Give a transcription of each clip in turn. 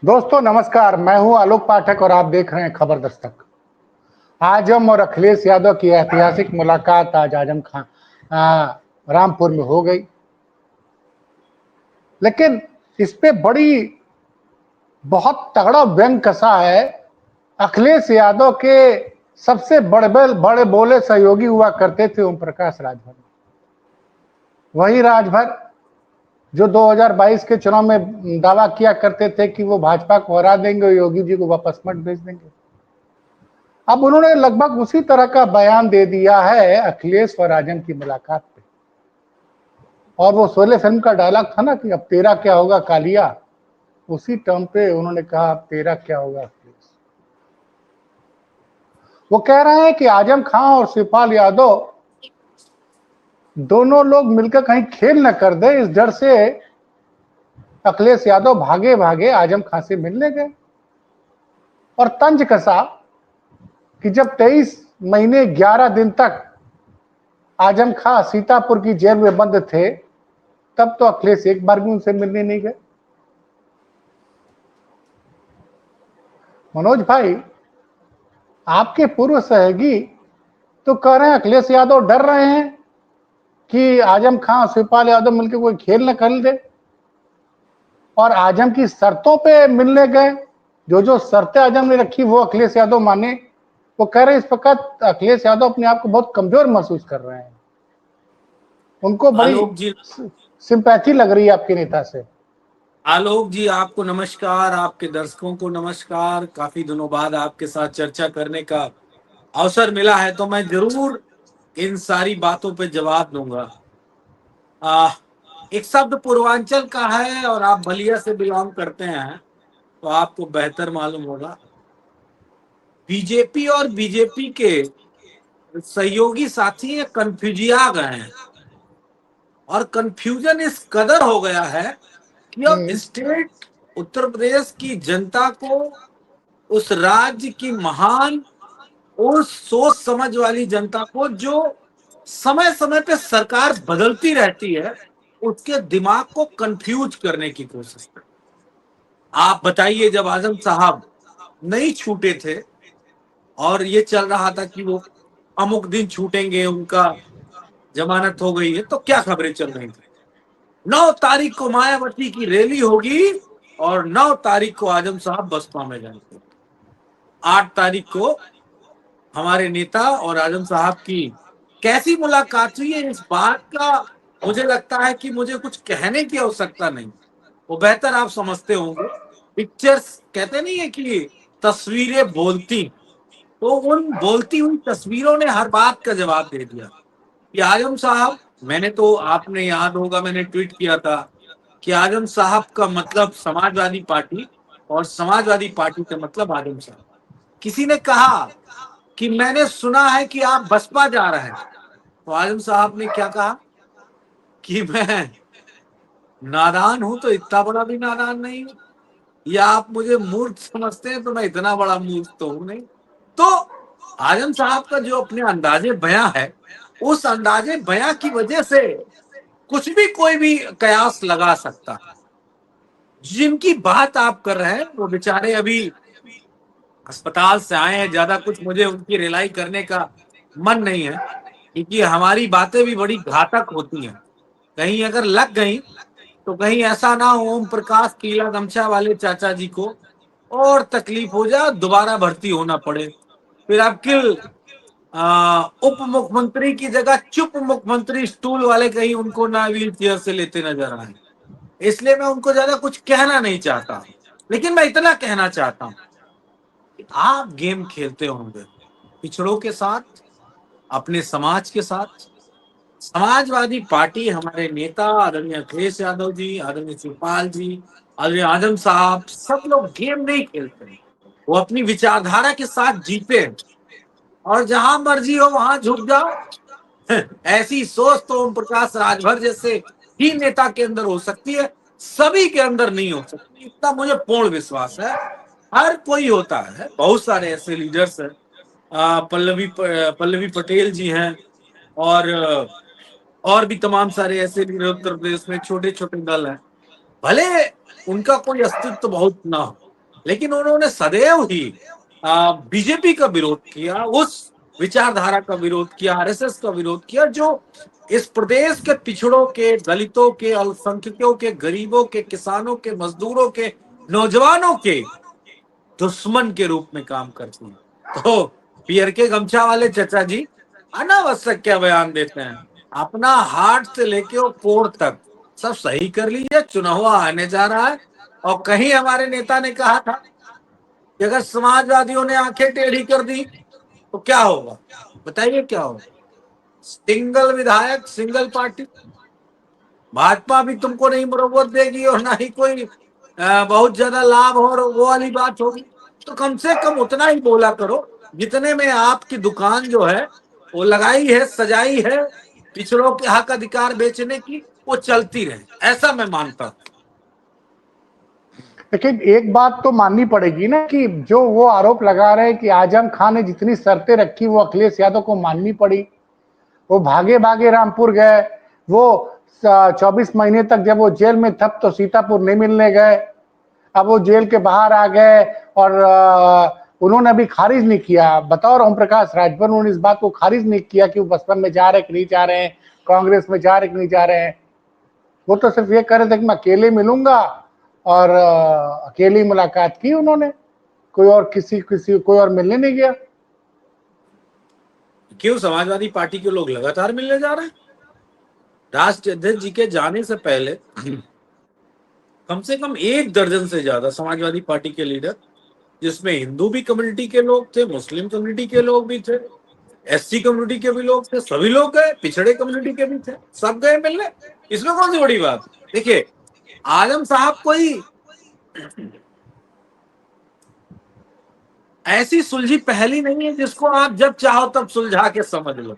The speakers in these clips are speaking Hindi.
दोस्तों नमस्कार, मैं हूं आलोक पाठक और आप देख रहे हैं खबर दस्तक। आजम और अखिलेश यादव की ऐतिहासिक मुलाकात आज आजम खां रामपुर में हो गई, लेकिन इस पे बहुत तगड़ा व्यंग कसा है। अखिलेश यादव के सबसे बड़े बोले सहयोगी हुआ करते थे ओम प्रकाश राजभर। वही राजभर जो 2022 के चुनाव में दावा किया करते थे कि वो भाजपा को हरा देंगे और योगी जी को वापस मत भेज देंगे। अब उन्होंने लगभग उसी तरह का बयान दे दिया है अखिलेश और आजम की मुलाकात पे। और वो शोले फिल्म का डायलॉग था ना कि अब तेरा क्या होगा कालिया, उसी टर्म पे उन्होंने कहा अब तेरा क्या होगा अखिलेश। वो कह रहे हैं कि आजम खां और शिवपाल यादव दोनों लोग मिलकर कहीं खेल न कर दे, इस डर से अखिलेश यादव भागे भागे आजम खां से मिलने गए और तंज कसा कि जब 23 महीने 11 दिन तक आजम खां सीतापुर की जेल में बंद थे, तब तो अखिलेश एक बार भी उनसे मिलने नहीं गए। मनोज भाई, आपके पूर्व सहयोगी तो कह रहे हैं अखिलेश यादव डर रहे हैं कि आजम खां शिवपाल यादव मिलकर कोई खेल न खेल दे, और आजम की शर्तों पे मिलने गए। जो जो शर्तें आजम ने रखी वो अखिलेश यादव माने। वो कह रहे हैं इस वक्त अखिलेश यादव अपने आप को बहुत कमजोर महसूस कर रहे हैं, उनको बड़ी आलोक जी सिंपैथी लग रही है आपके नेता से। आलोक जी, आपको नमस्कार, आपके दर्शकों को नमस्कार। काफी दिनों बाद आपके साथ चर्चा करने का अवसर मिला है, तो मैं जरूर इन सारी बातों पे जवाब दूंगा। आ, एक शब्द पूर्वांचल का है और आप बलिया से बिलोंग करते हैं, तो आपको बेहतर मालूम होगा। बीजेपी और बीजेपी के सहयोगी साथी कंफ्यूजिया गए हैं, और कंफ्यूजन इस कदर हो गया है कि अब स्टेट उत्तर प्रदेश की जनता को, उस राज्य की महान और सोच समझ वाली जनता को, जो समय समय पे सरकार बदलती रहती है, उसके दिमाग को कंफ्यूज करने की कोशिश कर। आप बताइए, जब आजम साहब नहीं छूटे थे और ये चल रहा था कि वो अमुक दिन छूटेंगे, उनका जमानत हो गई है, तो क्या खबरें चल रही थी? 9 तारीख को मायावती की रैली होगी और 9 तारीख को आजम साहब बसपा में जाएंगे। 8 तारीख को हमारे नेता और आजम साहब की कैसी मुलाकात हुई है, इस बात का मुझे लगता है कि मुझे कुछ कहने की आवश्यकता नहीं, वो बेहतर आप समझते होंगे। पिक्चर्स कहते नहीं है कि तस्वीरें बोलती, तो उन बोलती हुई तस्वीरों ने हर बात का जवाब दे दिया कि आजम साहब, मैंने तो, आपने याद होगा मैंने ट्वीट किया था कि आजम साहब का मतलब समाजवादी पार्टी और समाजवादी पार्टी का मतलब आजम साहब। किसी ने कहा कि मैंने सुना है कि आप बसपा जा रहे हैं, तो आजम साहब ने क्या कहा कि मैं नादान हूं तो इतना बड़ा भी नादान नहीं हूं, या आप मुझे मूर्ख समझते हैं तो मैं इतना बड़ा मूर्ख तो हूं नहीं। तो आजम साहब का जो अपने अंदाजे बयां है, उस अंदाजे बयां की वजह से कुछ भी कोई भी कयास लगा सकता है। जिनकी बात आप कर रहे हैं वो बेचारे अभी अस्पताल से आए हैं, ज्यादा कुछ मुझे उनकी रिलाई करने का मन नहीं है, क्योंकि हमारी बातें भी बड़ी घातक होती हैं। कहीं अगर लग गई तो कहीं ऐसा ना हो ओम प्रकाश पीला गमछा वाले चाचा जी को और तकलीफ हो जाए, दोबारा भर्ती होना पड़े, फिर आपके उप मुख्यमंत्री की जगह चुप मुख्यमंत्री स्टूल वाले कहीं उनको ना व्हील चेयर से लेते नजर आए। इसलिए मैं उनको ज्यादा कुछ कहना नहीं चाहता, लेकिन मैं इतना कहना चाहता हूं कि आप गेम खेलते होंगे पिछड़ों के साथ, अपने समाज के साथ। समाजवादी पार्टी, हमारे नेता आदरणीय अखिलेश यादव जी, आदरणीय शिवपाल जी, आदरणीय आजम साहब, सब लोग गेम नहीं खेलते, वो अपनी विचारधारा के साथ जीते हैं, और जहां मर्जी हो वहां झुक जाओ। ऐसी सोच तो ओम प्रकाश राजभर जैसे ही नेता के अंदर हो सकती है, सभी के अंदर नहीं हो सकती, इतना मुझे पूर्ण विश्वास है। हर कोई होता है, बहुत सारे ऐसे लीडर्स हैं, पल्लवी पटेल जी हैं, और और भी तमाम सारे ऐसे लीडर उत्तर प्रदेश में, छोटे छोटे दल हैं, भले उनका कोई अस्तित्व बहुत ना हो, लेकिन उन्होंने सदैव ही बीजेपी का विरोध किया, उस विचारधारा का विरोध किया, आरएसएस का विरोध किया जो इस प्रदेश के पिछड़ों के, दलितों के, अल्पसंख्यकों के, गरीबों के, किसानों के, मजदूरों के, नौजवानों के दुश्मन के रूप में काम करती है। तो पियर के गमछा वाले चचा जी अनावश्यक क्या बयान देते हैं। अपना हार्ट से लेके वो कोर तक सब सही कर लीजिए, चुनाव आने जा रहा है। और कहीं हमारे नेता ने कहा था कि अगर समाजवादियों ने आंखें टेढ़ी कर दी तो क्या होगा, बताइए क्या होगा। सिंगल विधायक, सिंगल पार्टी, भाजपा भी तुमको नहीं मुरव्वत देगी और ना ही कोई बहुत ज्यादा लाभ और वो वाली बात होगी। तो कम से कम उतना ही बोला करो जितने में आपकी दुकान जो है वो लगाई है, सजाई है, पिछड़ों के हक अधिकार बेचने की, वो चलती रहे, ऐसा मैं मानता हूं। लेकिन एक बात तो माननी पड़ेगी ना कि जो वो आरोप लगा रहे हैं कि आजम खान ने जितनी शर्तें रखी वो अखिलेश यादव को माननी पड़ी। वो भागे भागे रामपुर गए, वो 24 महीने तक जब वो जेल में तब तो सीतापुर नहीं मिलने गए, अब वो जेल के बाहर आ गए और उन्होंने अभी खारिज नहीं किया। बतौर ओम प्रकाश राजभर उन्होंने इस बात को खारिज नहीं किया कि वो बसपा में जा रहे कि नहीं जा रहे हैं, कांग्रेस में जा रहे कि नहीं जा रहे हैं। वो तो सिर्फ ये कह रहे थे कि मैं अकेले मिलूंगा और अकेली मुलाकात की उन्होंने, कोई और कोई और मिलने नहीं गया। क्यों समाजवादी पार्टी के लोग लगातार मिलने जा रहे हैं। राष्ट्रीय अध्यक्ष जी के जाने से पहले कम से कम 1 दर्जन से ज्यादा समाजवादी पार्टी के लीडर, जिसमें हिंदू भी कम्युनिटी के लोग थे, मुस्लिम कम्युनिटी के लोग भी थे, एससी कम्युनिटी के भी लोग थे, सभी लोग गए, पिछड़े कम्युनिटी के भी थे, सब गए मिलने। इसमें कौन सी बड़ी बात। देखिए आजम साहब कोई ऐसी सुलझी पहली नहीं है जिसको आप जब चाहो तब सुलझा के समझ लो।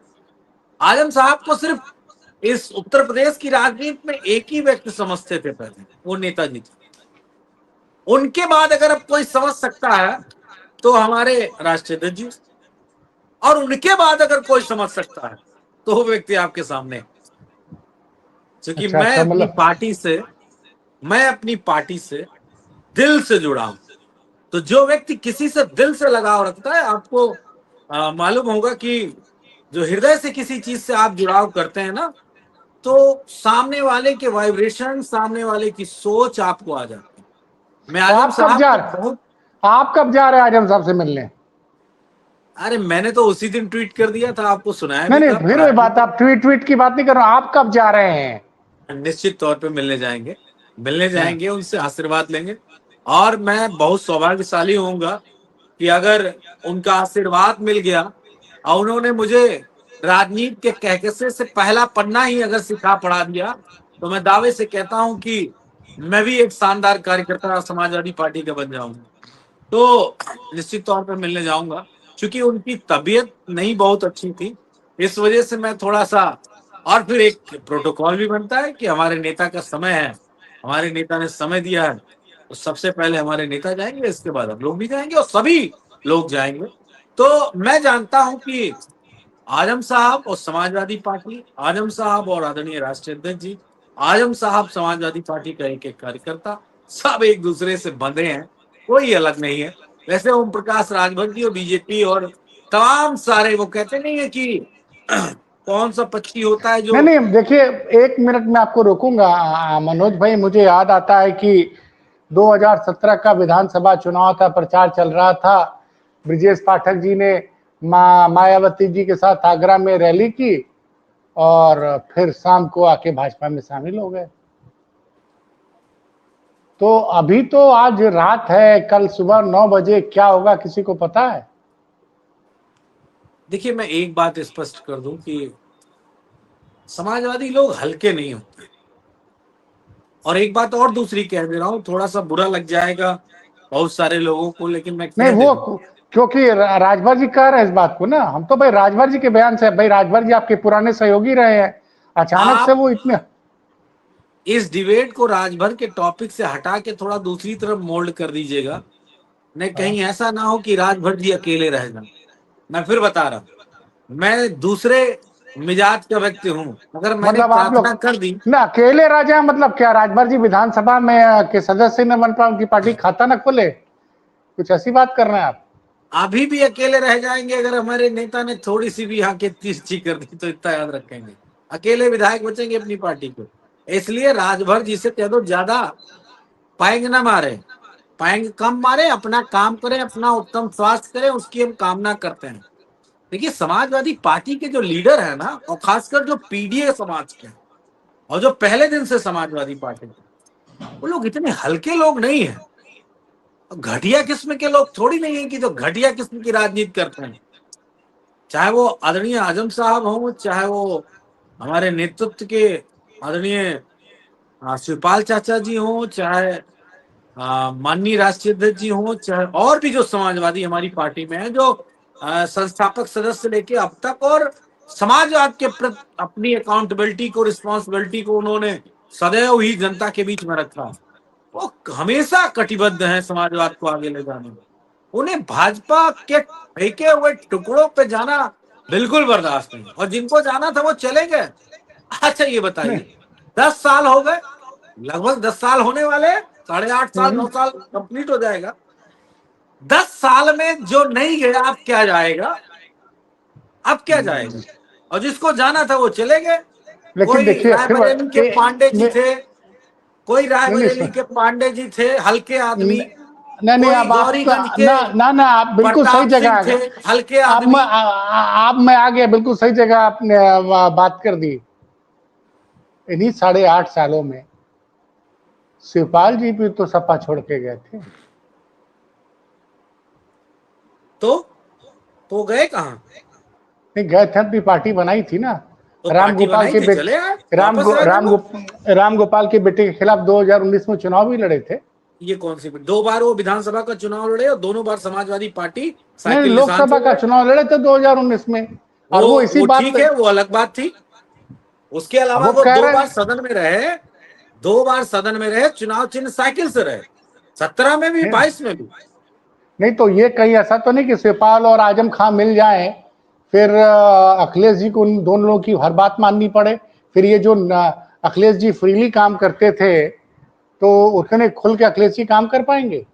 आजम साहब को सिर्फ इस उत्तर प्रदेश की राजनीति में एक ही व्यक्ति समझते थे पहले, वो नेताजी थे। उनके बाद अगर अब कोई समझ सकता है तो हमारे राष्ट्रीय अध्यक्ष जी, और उनके बाद अगर कोई समझ सकता है तो वो व्यक्ति आपके सामने। क्योंकि अच्छा अच्छा, मतलब मैं अपनी पार्टी से दिल से जुड़ा हूं। तो जो व्यक्ति किसी से दिल से लगाव रखता है, आपको मालूम होगा कि जो हृदय से किसी चीज से आप जुड़ाव करते हैं ना, तो सामने वाले के वाइब्रेशन, सामने वाले की सोच आपको आ जाती है। मैं तो आजम साहब को बहुत, आप कब जा रहे हैं आजम साहब से मिलने? अरे मैंने तो उसी दिन ट्वीट कर दिया था, आपको सुनाया नहीं भी नहीं, था, फिर वही पढ़ाया भी बात, आप ट्वीट की बात नहीं कर रहे हो, आप कब जा रहे हैं? था। निश्चित तौर पे मिलने हाँ। जाएंगे, उनसे आशीर्वाद लेंगे। और मैं बहुत सौभाग्यशाली होऊंगा कि अगर उनका आशीर्वाद मिल गया और उन्होंने मुझे राजनीति के कहकसे से पहला पन्ना ही अगर सिखा पढ़ा दिया, तो मैं दावे से कहता हूं कि मैं भी एक शानदार कार्यकर्ता समाजवादी पार्टी का बन जाऊंगा। तो निश्चित तौर पर मिलने जाऊंगा। क्योंकि उनकी तबीयत नहीं बहुत अच्छी थी, इस वजह से मैं थोड़ा सा, और फिर एक प्रोटोकॉल भी बनता है कि हमारे नेता का समय है, हमारे नेता ने समय दिया है, तो सबसे पहले हमारे नेता जाएंगे, इसके बाद हम लोग भी जाएंगे और सभी लोग जाएंगे। तो मैं जानता हूं कि आजम साहब और समाजवादी पार्टी, आजम साहब और आदरणीय राष्ट्रीय अध्यक्ष जी, आजम साहब समाजवादी पार्टी का एक एक कार्यकर्ता, सब एक दूसरे से बंधे हैं, कोई अलग नहीं है। वैसे ओम प्रकाश राजभर जी और बीजेपी और तमाम सारे, वो कहते नहीं है कि कौन सा पक्षी होता है नहीं जो, नहीं, देखिए 1 मिनट में आपको रोकूंगा मनोज भाई। मुझे याद आता है कि 2017 का विधानसभा चुनाव था, प्रचार चल रहा था, ब्रिजेश पाठक जी ने मायावती जी के साथ आगरा में रैली की और फिर शाम को आके भाजपा में शामिल हो गए। तो अभी तो आज रात है, कल सुबह 9 बजे क्या होगा किसी को पता है? देखिए मैं एक बात स्पष्ट कर दूं कि समाजवादी लोग हल्के नहीं होते। और एक बात और दूसरी कह दे रहा हूं, थोड़ा सा बुरा लग जाएगा बहुत सारे लोगों को, लेकिन मैं नहीं कह दे वो, रहा हूं। क्योंकि राजभर जी कह रहे हैं इस बात को ना, हम तो भाई राजभर जी के बयान से, भाई राजभर जी आपके पुराने सहयोगी रहे हैं, अचानक से आप वो इतने। इस डिबेट को राजभर के टॉपिक से हटा के थोड़ा दूसरी तरफ मोल्ड कर दीजिएगा। नहीं कहीं ऐसा ना हो कि राजभर जी अकेले रह जाए। मैं फिर बता रहा हूं, मैं दूसरे मिजाज का व्यक्ति हूं। अगर मैंने मतलब आप प्रार्थना लोग कर दी, ना अकेले राजा हैं, मतलब क्या राजभर जी विधानसभा में के सदस्य न बन पाए, उनकी पार्टी खाता ना खोले? कुछ ऐसी बात कर रहे हैं आप? अभी भी अकेले रह जाएंगे अगर हमारे नेता ने थोड़ी सी भी यहाँ की तिरछी कर दी तो, इतना याद रखेंगे, अकेले विधायक बचेंगे अपनी पार्टी को। इसलिए राजभर जी से कह दो ज्यादा पाएंगे ना मारे, पाएंगे कम मारे, अपना काम करें, अपना उत्तम स्वास्थ्य करें, उसकी हम कामना करते हैं। देखिए समाजवादी पार्टी के जो लीडर है ना, और खासकर जो पीडीए समाज के और जो पहले दिन से समाजवादी पार्टी के, वो लोग इतने हल्के लोग नहीं है, घटिया किस्म के लोग थोड़ी नहीं है कि जो घटिया किस्म की राजनीति करते हैं। चाहे वो आदरणीय आजम साहब हों, चाहे वो हमारे नेतृत्व के आदरणीय शिवपाल चाचा जी हों, चाहे माननीय राष्ट्रीय अध्यक्ष जी हों, चाहे और भी जो समाजवादी हमारी पार्टी में है, जो संस्थापक सदस्य लेके अब तक, और समाजवाद के प्रति अपनी अकाउंटेबिलिटी को, रिस्पॉन्सिबिलिटी को उन्होंने सदैव ही जनता के बीच में रखा। वो हमेशा कटिबद्ध हैं समाजवाद को आगे ले जाने में। उन्हें भाजपा के फेंके हुए टुकड़ों पे जाना बिल्कुल बर्दाश्त नहीं, और जिनको जाना था वो चले गए। अच्छा ये बताइए, 10 साल हो गए, लगभग 10 साल होने वाले, 8.5 साल 9 साल कंप्लीट हो जाएगा। 10 साल में जो नहीं गया अब क्या जाएगा, अब क्या जाएगा? और जिसको जाना था वो चले गए। लेकिन कोई देखिए रायबरेली के पांडे जी थे, कोई रायबरेली नहीं, के पांडे जी थे, हल्के आदमी। नहीं, कोई अब आप गौरीगंज के ना आप बिल्कुल सही प्रताप जगह सिंह आ थे, गए। हल्के अब आदमी। मैं आ गया, बिल्कुल सही जगह आपने बात कर दी। इन्हीं 8.5 सालों में शिवपाल जी भी तो सपा छोड़ के गए थे। तो गए कहां? नहीं गए थे, अपनी पार्टी बनाई थी ना। तो पार्टी बनाई थी, चले आए वापस राजनीति। राम गोपाल के बेटे के खिलाफ 2019 में चुनाव भी लड़े थे। ये कौन सी 2 बार वो विधानसभा का चुनाव लड़े, और दोनों बार समाजवादी पार्टी नहीं, साइकिल निशान लोकसभा से का लड़े। चुनाव लड़े थे 2019 में, और वो इसी बात ठीक है, वो अलग बात थी। उसके अलावा वो वो कह 2 रहे बार सदन में रहे, 2 बार सदन में रहे, चुनाव चिन्ह साइकिल से रहे, 17 में भी, 22 में भी। नहीं तो ये कहीं ऐसा तो नहीं कि शिवपाल और आजम खां मिल जाएं, फिर अखिलेश जी को उन दोनों लोगों की हर बात माननी पड़े। फिर ये जो अखिलेश जी फ्रीली काम करते थे, तो उतने खुल के अखिलेश जी काम कर पाएंगे?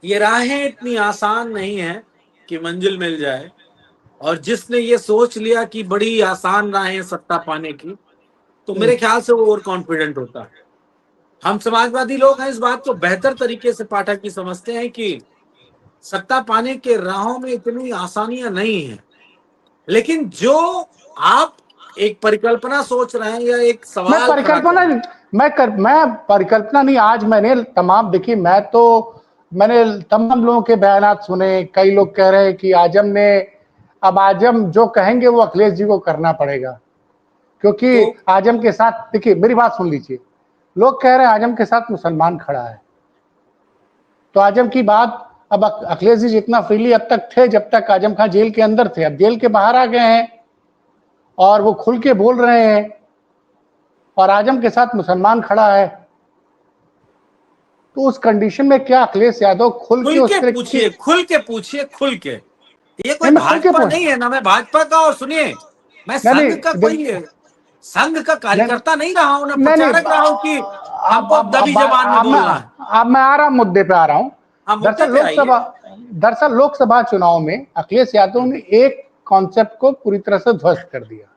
ये राहें इतनी आसान नहीं है कि मंजिल मिल जाए, और जिसने ये सोच लिया कि बड़ी आसान राहें सत्ता पाने की, तो मेरे ख्याल से वो ओवर कॉन्फिडेंट होता है। हम समाजवादी लोग हैं, इस बात को बेहतर तरीके से पाठक की समझते हैं कि सत्ता पाने के राहों में इतनी आसानियां नहीं है। लेकिन जो आप एक परिकल्पना सोच रहे हैं या एक मैं सवाल खड़ा कर परिकल्पना रहे हैं, मैं परिकल्पना नहीं, आज मैंने तमाम देखिए, मैंने तमाम लोगों के बयानात सुने। कई लोग कह रहे हैं कि अब आजम जो कहेंगे वो अखिलेश जी को करना पड़ेगा, क्योंकि तो आजम के साथ, देखिए मेरी बात सुन लीजिए, लोग कह रहे हैं आजम के साथ मुसलमान खड़ा है, तो आजम की बात, अब अखिलेश जी जितना फ्रीली अब तक थे जब तक आजम खान जेल के अंदर थे, अब जेल के बाहर आ गए हैं और वो खुल के बोल रहे हैं, और आजम के साथ मुसलमान खड़ा है, तो उस कंडीशन में क्या अखिलेश यादव खुल के उस तरह की? खुल के पूछिए, खुल के। ये कोई नहीं, मैं खुल के भाजपा नहीं है ना, मैं भाजपा का, और सुनिए, मैं संघ का कोई संघ का कार्यकर्ता नहीं रहा हूं, ना नहीं, प्रचारक रहा हूं कि हमको दबी जबान में बोलना है। अब मैं आ रहा हूं, मुद्दे पे आ रहा हूं। हाँ, मुद्दे पे आइए। दरअसल लोकसभा चुनाव में अखिलेश यादव ने एक कॉन्सेप्ट को पूरी तरह से ध्वस्त कर दिया।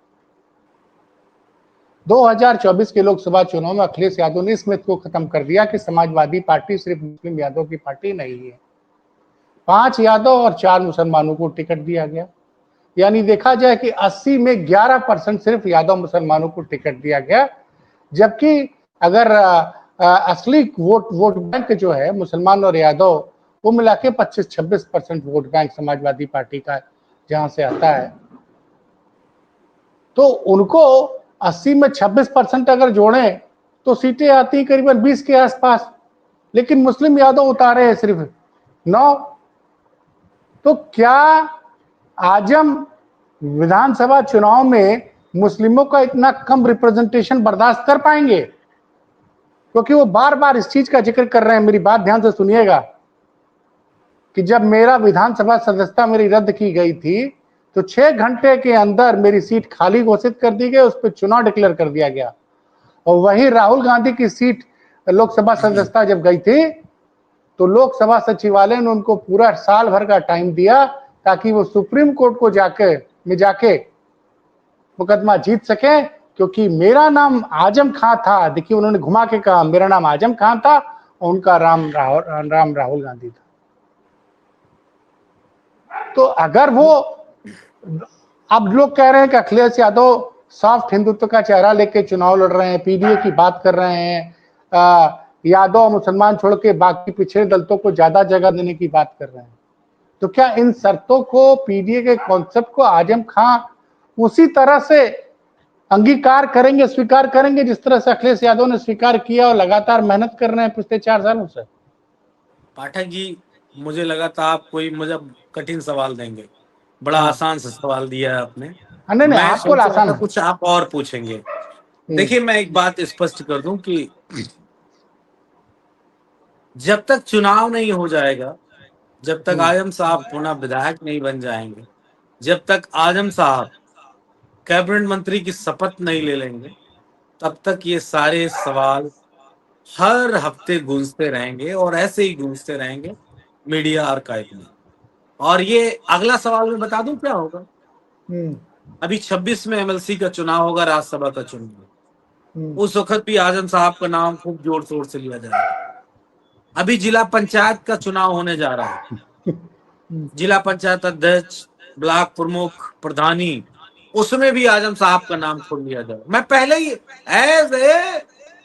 2024 के लोकसभा चुनाव में अखिलेश यादव ने इस मिथ को खत्म कर दिया कि समाजवादी पार्टी सिर्फ मुस्लिम यादव की पार्टी नहीं है। 5 यादव और 4 मुसलमानों को टिकट दिया गया, यानी देखा जाए कि 80 में 11% सिर्फ यादव मुसलमानों को टिकट दिया गया। जबकि अगर असली वोट बैंक जो है मुसलमान और यादव, वो मिला के 25-26% वोट बैंक समाजवादी पार्टी का जहां से आता है, तो उनको 80 में 26% अगर जोड़े तो सीटें आती करीबन 20 के आसपास। लेकिन मुस्लिम यादव उतारे हैं सिर्फ 9। तो क्या आजम विधानसभा चुनाव में मुस्लिमों का इतना कम रिप्रेजेंटेशन बर्दाश्त कर पाएंगे? क्योंकि वो बार बार इस चीज का जिक्र कर रहे हैं, मेरी बात ध्यान से सुनिएगा, कि जब मेरा विधानसभा सदस्यता मेरी रद्द की गई थी, तो 6 घंटे के अंदर मेरी सीट खाली घोषित कर दी गई, उस पर चुनाव डिक्लेयर कर दिया गया। और वही राहुल गांधी की सीट लोकसभा सदस्यता जब गई थी, तो लोकसभा सचिवालय ने उनको पूरा साल भर का टाइम दिया ताकि वो सुप्रीम कोर्ट को जाके मुकदमा जीत सके, क्योंकि मेरा नाम आजम खां था। देखिए, उन्होंने घुमा के कहा मेरा नाम आजम खां था और उनका राम राहुल गांधी था। तो अगर वो, अब लोग कह रहे हैं कि अखिलेश यादव सॉफ्ट हिंदुत्व का चेहरा लेके चुनाव लड़ रहे हैं, पीडीए की बात कर रहे हैं, यादव मुसलमान छोड़ के बाकी पिछड़े दलितों को ज्यादा जगह देने की बात कर रहे हैं, तो क्या इन शर्तों को, पीडीए के कॉन्सेप्ट को आजम खां उसी तरह से अंगीकार करेंगे, स्वीकार करेंगे जिस तरह से अखिलेश यादव ने स्वीकार किया और लगातार मेहनत कर रहे हैं पिछले 4 सालों से? पाठक जी, मुझे लगा था आप कोई मुझे कठिन सवाल देंगे, बड़ा हाँ। आसान सा सवाल दिया है आपने। नहीं नहीं, मैं आपको सोच रहा आसान था है। कुछ आप और पूछेंगे। देखिए, मैं एक बात स्पष्ट कर दूं कि जब तक चुनाव नहीं हो जाएगा, जब तक आजम साहब पुनः विधायक नहीं बन जाएंगे, जब तक आजम साहब कैबिनेट मंत्री की शपथ नहीं ले लेंगे, तब तक ये सारे सवाल हर हफ्ते गूंजते रहेंगे और ऐसे ही गूंजते रहेंगे मीडिया आर्काइव में। और ये अगला सवाल मैं बता दूं क्या होगा। अभी 26 में एमएलसी का चुनाव होगा, राज्यसभा का चुनाव, उस वक्त भी आजम साहब का नाम खूब जोर शोर से लिया जाएगा। अभी जिला पंचायत का चुनाव होने जा रहा है, जिला पंचायत अध्यक्ष, ब्लॉक प्रमुख, प्रधानी, उसमें भी आजम साहब का नाम छोड़ लिया जाए। मैं पहले ही एज ए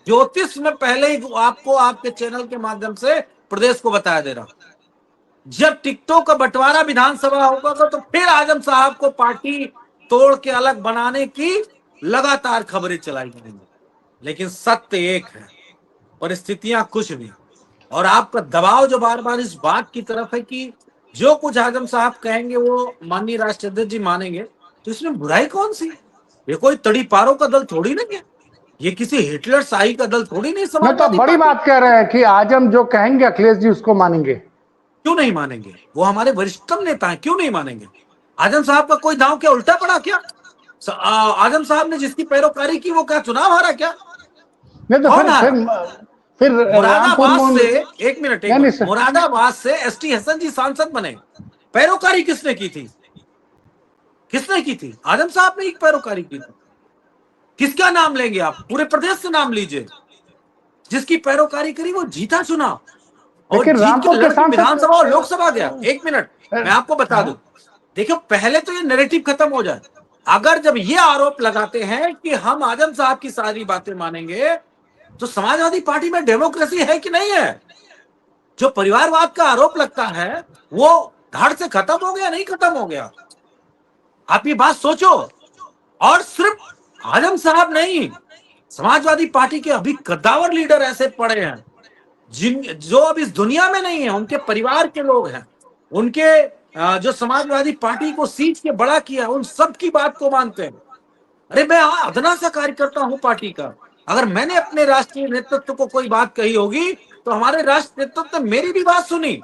ज्योतिष में पहले ही आपको आपके चैनल के माध्यम से प्रदेश को बताया दे रहा हूं, जब टिकटों का बंटवारा विधानसभा होगा तो फिर आजम साहब को पार्टी तोड़ के अलग बनाने की लगातार खबरें चलाई जाएंगी। लेकिन सत्य एक है, परिस्थितियां कुछ नहीं। और आपका दबाव जो बार बार इस बात की तरफ है कि जो कुछ आजम साहब कहेंगे वो माननीय राष्ट्रीय अध्यक्ष जी मानेंगे, तो इसमें बुराई कौन सी? ये कोई तड़ी पारों का दल थोड़ी नहीं है, ये किसी हिटलर शाही का दल थोड़ी नहीं, मैं तो समाजवादी बड़ी पार्टी। बात कह रहे हैं कि आजम जो कहेंगे अखिलेश जी उसको मानेंगे। क्यों नहीं मानेंगे? वो हमारे वरिष्ठतम नेता हैं, क्यों नहीं मानेंगे? आजम साहब का कोई दांव क्या उल्टा पड़ा क्या? आजम साहब ने जिसकी पैरोकारी की वो क्या चुनाव हारा क्या? नहीं तो कौन हारा? फिर रामपुर मुरादाबाद में से, एक मिनट नहीं सर, मुरादाबाद से एसटी हसन जी सांसद बने, पैरोकारी किसने की थी? किसने की थी? आजम साहब ने एक पैरोकारी की थी। किसका नाम लेंगे आप? पूरे प्रदेश से नाम लीजिए, जिसकी पैरोकारी करी वो जीता चुनाव और लेकिन जीत के रामपुर के लड़के विधानसभा और लोकसभा गया। एक मिनट मैं आपको बता दूं, देखो पहले तो ये नैरेटिव खत्म हो जाए। अगर जब ये आरोप लगाते हैं कि हम आजम साहब की सारी बातें मानेंगे, तो समाजवादी पार्टी में डेमोक्रेसी है कि नहीं है? जो परिवारवाद का आरोप लगता है वो धड़ से खत्म हो गया, नहीं खत्म हो गया? आप ये बात सोचो। और सिर्फ आजम साहब नहीं, समाजवादी पार्टी के अभी कद्दावर लीडर ऐसे पड़े हैं जो अब इस दुनिया में नहीं है, उनके परिवार के लोग हैं, उनके जो समाजवादी पार्टी को सींच के बड़ा किया, उन सब की बात को मानते हैं। अरे मैं अदना सा कार्यकर्ता हूं पार्टी का, अगर मैंने अपने राष्ट्रीय नेतृत्व को कोई बात कही होगी तो हमारे राष्ट्रीय नेतृत्व ने मेरी भी बात सुनी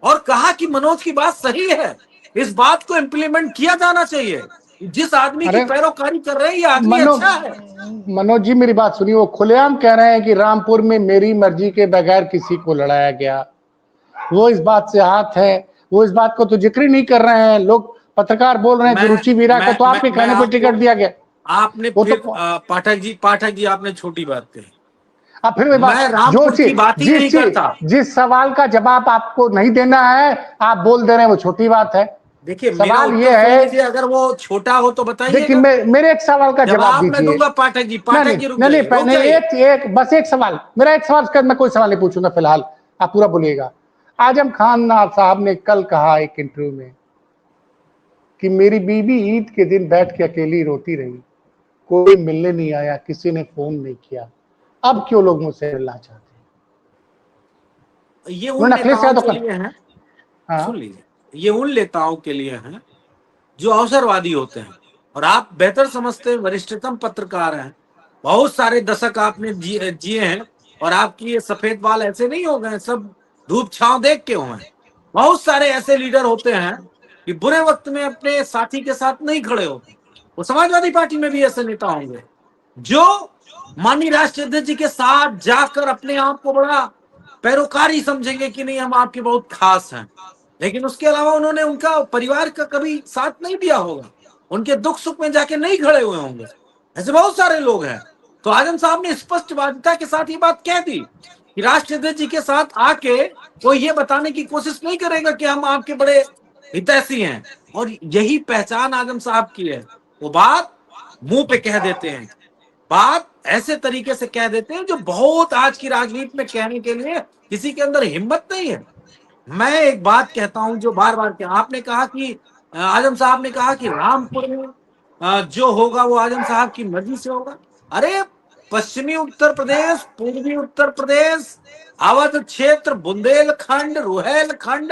और कहा कि मनोज की बात सही है, इस बात को इम्प्लीमेंट किया जाना चाहिए। जिस आदमी की पैरोकारी कर रहे हैं ये आदमी अच्छा है। मनोज जी मेरी बात सुनिए, वो खुलेआम कह रहे हैं कि रामपुर में मेरी मर्जी के बगैर किसी को लड़ाया गया, वो इस बात से हाथ है, वो इस बात को तो जिक्र ही नहीं कर रहे हैं। लोग पत्रकार बोल रहे हैं कि रुचि वीरा को तो आपके कहने पर टिकट दिया गया। आपने वो फिर तो पाठक जी आपने छोटी बात कही। अब फिर मैं जो चीज जिस सवाल का जवाब आपको नहीं देना है आप बोल दे रहे हैं वो छोटी बात है। देखिए सवाल ये है, अगर वो छोटा हो तो बताइए। देखिए मेरे एक सवाल का जवाब दीजिए। दूंगा पाठक जी, नहीं, बस एक सवाल, मेरा एक सवाल, उसके बाद मैं कोई सवाल नहीं पूछूंगा, फिलहाल आप पूरा बोलिएगा। आजम खान साहब ने कल कहा एक इंटरव्यू में कि मेरी बीवी ईद के दिन बैठ के अकेली रोती रही, कोई मिलने नहीं आया, किसी ने फोन नहीं किया, अब क्यों लोग मुझसे मिलना चाहते हैं? ये उन नेताओं के लिए है, सुन लीजिए, ये उन नेताओं के लिए है जो अवसरवादी होते हैं। और आप बेहतर समझते हैं, वरिष्ठतम पत्रकार हैं, बहुत सारे दशक आपने जिए हैं और आपकी ये सफेद बाल ऐसे नहीं हो गए, सब धूप छांव देख के हुए हैं। बहुत सारे ऐसे लीडर होते हैं कि बुरे वक्त में अपने साथी के साथ नहीं खड़े होते। वो समाजवादी पार्टी में भी ऐसे नेता होंगे जो माननीय राष्ट्रीय अध्यक्ष जी के साथ जाकर अपने आप को बड़ा पैरोकारी समझेंगे कि नहीं हम आपके बहुत खास हैं, लेकिन उसके अलावा उन्होंने उनका परिवार का कभी साथ नहीं दिया होगा, उनके दुख सुख में जाके नहीं खड़े हुए होंगे। ऐसे बहुत सारे लोग हैं। तो आजम साहब ने स्पष्टता के साथ ये बात कह दी कि राष्ट्रध्यक्ष जी के साथ आके कोई ये बताने की कोशिश नहीं करेगा कि हम आपके बड़े हितैषी हैं। और यही पहचान आजम साहब की है, वो बात मुंह पे कह देते हैं, बात ऐसे तरीके से कह देते हैं जो बहुत आज की राजनीति में कहने के लिए किसी के अंदर हिम्मत नहीं है। मैं एक बात कहता हूं जो बार बार कहा, आपने कहा कि आजम साहब ने कहा कि रामपुर में जो होगा वो आजम साहब की मर्जी से होगा। अरे पश्चिमी उत्तर प्रदेश, पूर्वी उत्तर प्रदेश, अवध क्षेत्र, बुंदेलखंड, रुहेलखंड,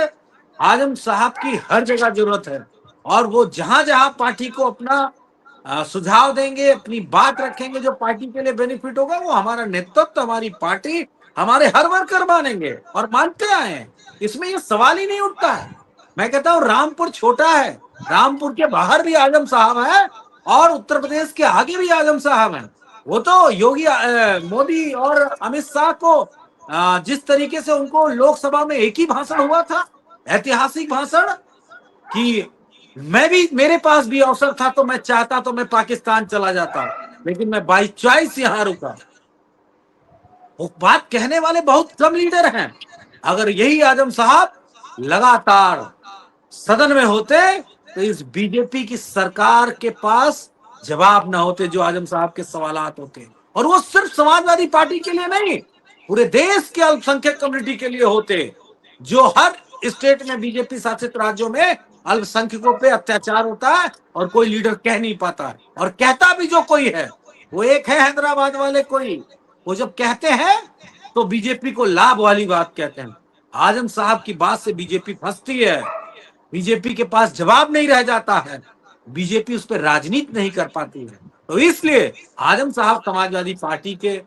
आजम साहब की हर जगह जरूरत है। और वो जहां जहां पार्टी को अपना सुझाव देंगे, अपनी बात रखेंगे जो पार्टी के लिए बेनिफिट होगा, वो हमारा नेतृत्व, हमारी पार्टी, हमारे हर वर्कर मानेंगे और मानते आए हैं। इसमें ये सवाल ही नहीं उठता है। मैं कहता हूं रामपुर छोटा है, रामपुर के बाहर भी आजम साहब है और उत्तर प्रदेश के आगे भी आजम साहब हैं। वो तो योगी मोदी और अमित शाह को जिस तरीके से उनको लोकसभा में एक ही भाषण हुआ था, ऐतिहासिक भाषण, कि मैं भी, मेरे पास भी अवसर था तो मैं चाहता तो मैं पाकिस्तान चला जाता, लेकिन मैं बाई चॉइस यहां रुका। वो बात कहने वाले बहुत कम लीडर हैं। अगर यही आजम साहब लगातार सदन में होते तो इस बीजेपी की सरकार के पास जवाब ना होते जो आजम साहब के सवालात होते। और वो सिर्फ समाजवादी पार्टी के लिए नहीं, पूरे देश के अल्पसंख्यक कम्युनिटी के लिए होते, जो हर स्टेट में बीजेपी शासित राज्यों में अल्पसंख्यकों पे अत्याचार होता है और कोई लीडर कह नहीं पाता है। और कहता भी जो कोई है वो एक है हैदराबाद वाले कोई, वो जब कहते हैं तो बीजेपी को लाभ वाली बात कहते हैं। आजम साहब की बात से बीजेपी फंसती है, बीजेपी के पास जवाब नहीं रह जाता है, बीजेपी उस पर राजनीति नहीं कर पाती है। तो इसलिए आजम साहब समाजवादी पार्टी के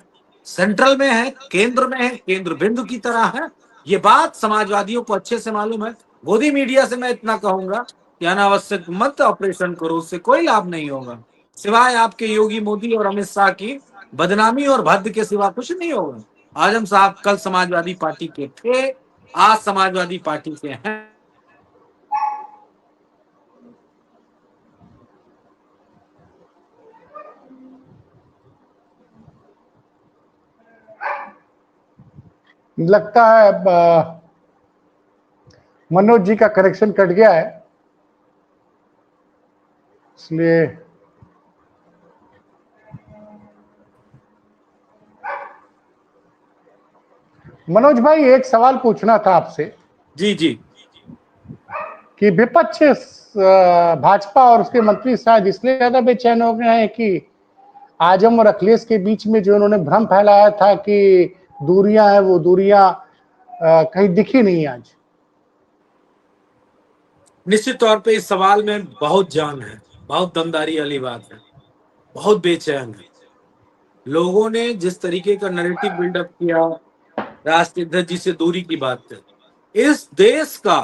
सेंट्रल में है, केंद्र में है, केंद्र बिंदु की तरह है। ये बात समाजवादियों को अच्छे से मालूम है। गोदी मीडिया से मैं इतना कहूंगा कि अनावश्यक मत ऑपरेशन करो, उससे कोई लाभ नहीं होगा, सिवाय आपके योगी मोदी और अमित शाह की बदनामी और भद्द के सिवा कुछ नहीं होगा। आजम साहब कल समाजवादी पार्टी के थे, आज समाजवादी पार्टी के हैं। लगता है मनोज जी का कनेक्शन कट गया है, इसलिए मनोज भाई एक सवाल पूछना था आपसे। जी जी। कि विपक्ष भाजपा और उसके मंत्री शायद इसलिए ज्यादा बेचैन हो गए हैं कि आजम और अखिलेश के बीच में जो उन्होंने भ्रम फैलाया था कि दूरियां हैं, वो दूरियां कहीं दिखी नहीं आज। निश्चित तौर पे इस सवाल में बहुत जान है, बहुत दमदारी वाली बात है, बहुत बेचैन है। लोगों ने जिस तरीके का नैरेटिव बिल्डअप किया, राष्ट्राध्यक्ष जी से दूरी की बात है, इस देश का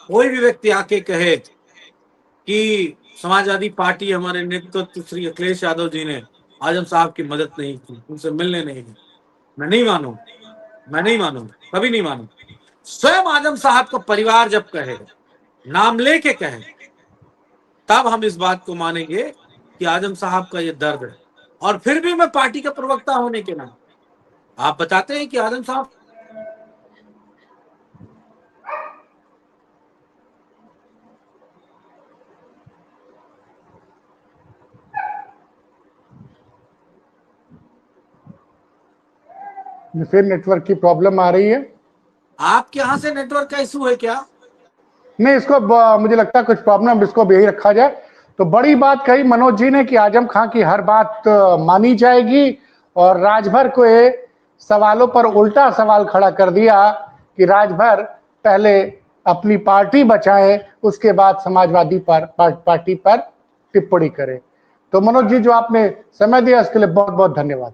कोई भी व्यक्ति आके कहे कि समाजवादी पार्टी, हमारे नेतृत्व श्री अखिलेश यादव जी ने आजम साहब की मदद नहीं की, उनसे मिलने नहीं गए, मैं नहीं मानूंगा, मैं नहीं मानूंगा, कभी नहीं मानूंगा। स्वयं आजम साहब का परिवार जब कहे, नाम लेके कहे, तब हम इस बात को मानेंगे कि आजम साहब का ये दर्द है। और फिर भी मैं पार्टी का प्रवक्ता होने के नाते, आप बताते हैं कि आजम साहब फिर नेटवर्क की प्रॉब्लम आ रही है। आपके यहां से नेटवर्क का इशू है क्या? नहीं, इसको मुझे लगता है कुछ प्रॉब्लम, इसको भी यही रखा जाए। तो बड़ी बात कही मनोज जी ने कि आजम खां की हर बात मानी जाएगी, और राजभर को ये सवालों पर उल्टा सवाल खड़ा कर दिया कि राजभर पहले अपनी पार्टी बचाए, उसके बाद समाजवादी पार्टी पर टिप्पणी करे। तो मनोज जी, जो आपने समय दिया इसके लिए बहुत बहुत धन्यवाद।